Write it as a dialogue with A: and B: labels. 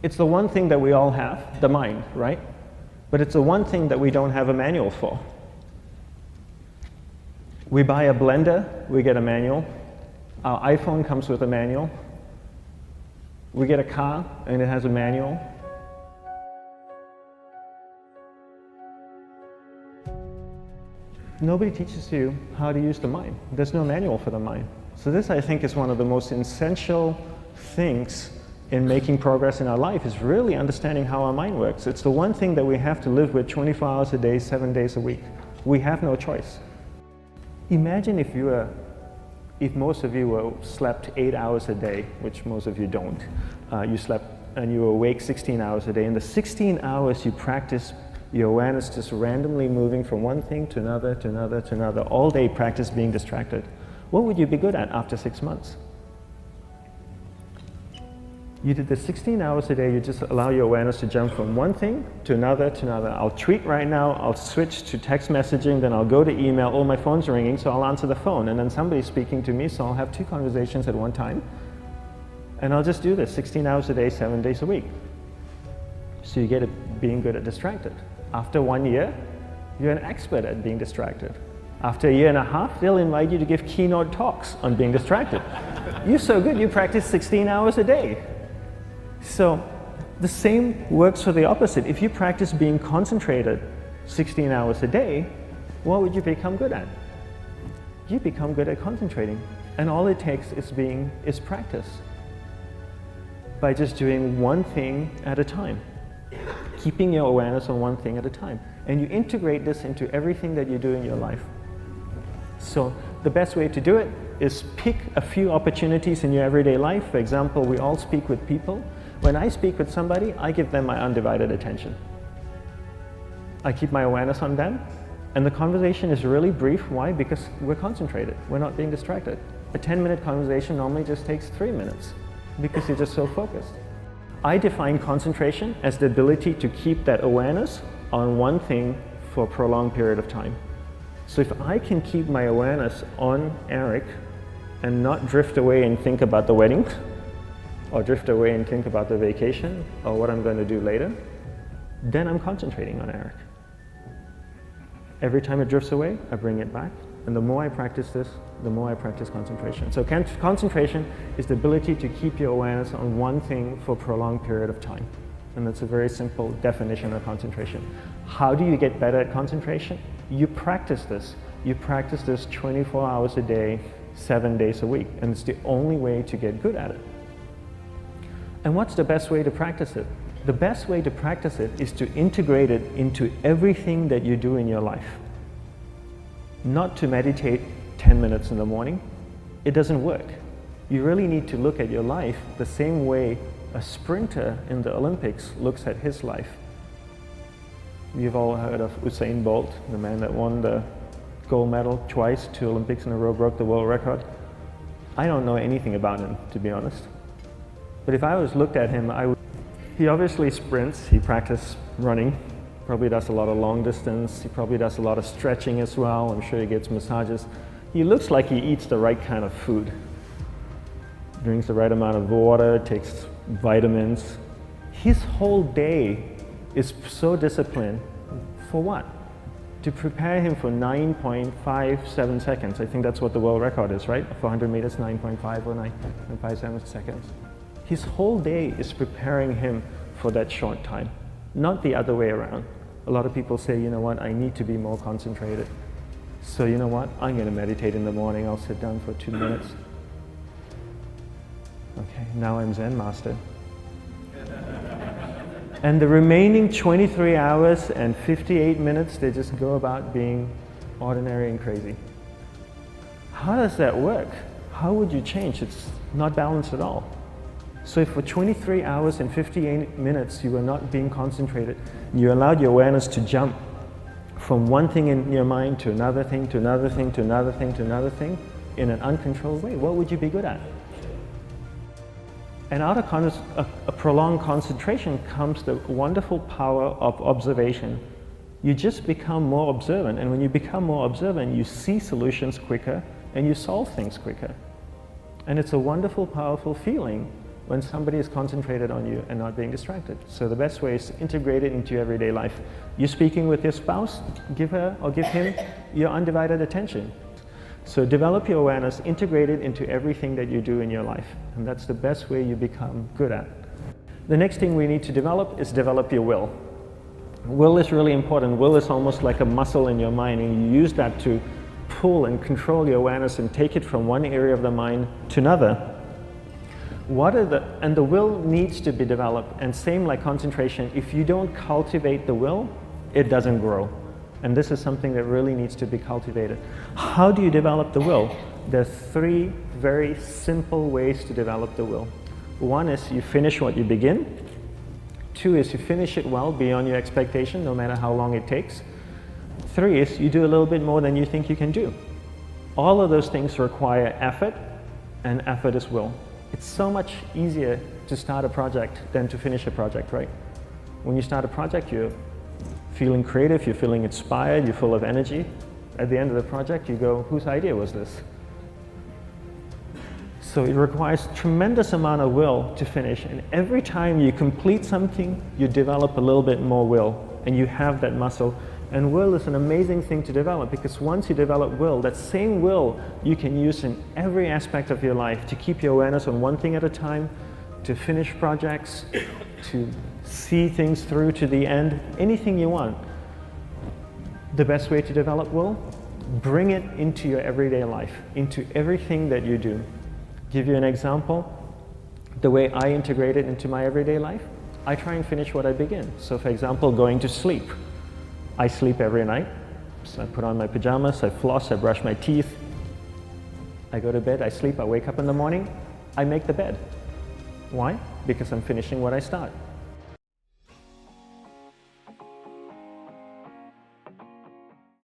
A: It's the one thing that we all have, the mind, right? But it's the one thing that we don't have a manual for. We buy a blender, we get a manual. Our iPhone comes with a manual. We get a car and it has a manual. Nobody teaches you how to use the mind. There's no manual for the mind. So this, I think, is one of the most essential things in making progress in our life, is really understanding how our mind works. It's the one thing that we have to live with 24 hours a day, 7 days a week. We have no choice. Imagine if most of you slept 8 hours a day, which most of you don't. You slept and you were awake 16 hours a day. In the 16 hours you practice your awareness just randomly moving from one thing to another, to another, to another. All day practice being distracted. What would you be good at after 6 months? You did this 16 hours a day, you just allow your awareness to jump from one thing to another to another. I'll tweet right now, I'll switch to text messaging, then I'll go to email. Oh, my phone's ringing, so I'll answer the phone. And then somebody's speaking to me, so I'll have 2 conversations at one time. And I'll just do this 16 hours a day, 7 days a week. So you get it being good at distracted. After 1 year, you're an expert at being distracted. After a year and a half, they'll invite you to give keynote talks on being distracted. You're so good, you practice 16 hours a day. So the same works for the opposite. If you practice being concentrated 16 hours a day, what would you become good at? You become good at concentrating. And all it takes is practice. By just doing one thing at a time. Keeping your awareness on one thing at a time. And you integrate this into everything that you do in your life. So the best way to do it is pick a few opportunities in your everyday life. For example, we all speak with people. When I speak with somebody, I give them my undivided attention. I keep my awareness on them, and the conversation is really brief. Why? Because we're concentrated. We're not being distracted. A 10-minute conversation normally just takes 3 minutes because you're just so focused. I define concentration as the ability to keep that awareness on one thing for a prolonged period of time. So if I can keep my awareness on Eric and not drift away and think about the wedding, or drift away and think about the vacation, or what I'm going to do later, then I'm concentrating on Eric. Every time it drifts away, I bring it back. And the more I practice this, the more I practice concentration. So concentration is the ability to keep your awareness on one thing for a prolonged period of time. And that's a very simple definition of concentration. How do you get better at concentration? You practice this. You practice this 24 hours a day, 7 days a week. And it's the only way to get good at it. And what's the best way to practice it? The best way to practice it is to integrate it into everything that you do in your life. Not to meditate 10 minutes in the morning. It doesn't work. You really need to look at your life the same way a sprinter in the Olympics looks at his life. You've all heard of Usain Bolt, the man that won the gold medal twice, 2 Olympics in a row, broke the world record. I don't know anything about him, to be honest. But if I was looked at him, he obviously sprints, he practices running, probably does a lot of long distance, he probably does a lot of stretching as well, I'm sure he gets massages. He looks like he eats the right kind of food. Drinks the right amount of water, takes vitamins. His whole day is so disciplined. For what? To prepare him for 9.57 seconds. I think that's what the world record is, right? For 100 meters, 9.5 or 9.57 seconds. His whole day is preparing him for that short time, not the other way around. A lot of people say, you know what, I need to be more concentrated. So you know what, I'm going to meditate in the morning, I'll sit down for 2 minutes. Okay, now I'm Zen master. And the remaining 23 hours and 58 minutes, they just go about being ordinary and crazy. How does that work? How would you change? It's not balanced at all. So if for 23 hours and 58 minutes you were not being concentrated, you allowed your awareness to jump from one thing in your mind to another thing, to another thing, to another thing, to another thing, in an uncontrolled way, what would you be good at? And out of a prolonged concentration comes the wonderful power of observation. You just become more observant, and when you become more observant, you see solutions quicker and you solve things quicker. And it's a wonderful, powerful feeling when somebody is concentrated on you and not being distracted. So the best way is to integrate it into your everyday life. You're speaking with your spouse, give her or give him your undivided attention. So develop your awareness, integrate it into everything that you do in your life. And that's the best way you become good at. The next thing we need to develop is develop your will. Will is really important. Will is almost like a muscle in your mind, and you use that to pull and control your awareness and take it from one area of the mind to another. And the will needs to be developed, and same like concentration, if you don't cultivate the will, it doesn't grow. And this is something that really needs to be cultivated. How do you develop the will? There's 3 very simple ways to develop the will. 1 is you finish what you begin. 2 is you finish it well beyond your expectation, no matter how long it takes. 3 is you do a little bit more than you think you can do. All of those things require effort, and effort is will. It's so much easier to start a project than to finish a project, right? When you start a project, you're feeling creative, you're feeling inspired, you're full of energy. At the end of the project, you go, whose idea was this? So it requires tremendous amount of will to finish, and every time you complete something, you develop a little bit more will, and you have that muscle. And will is an amazing thing to develop, because once you develop will, that same will you can use in every aspect of your life to keep your awareness on one thing at a time, to finish projects, to see things through to the end, anything you want. The best way to develop will? Bring it into your everyday life, into everything that you do. Give you an example, the way I integrate it into my everyday life, I try and finish what I begin. So for example, going to sleep. I sleep every night, so I put on my pajamas, I floss, I brush my teeth, I go to bed, I sleep, I wake up in the morning, I make the bed. Why? Because I'm finishing what I start.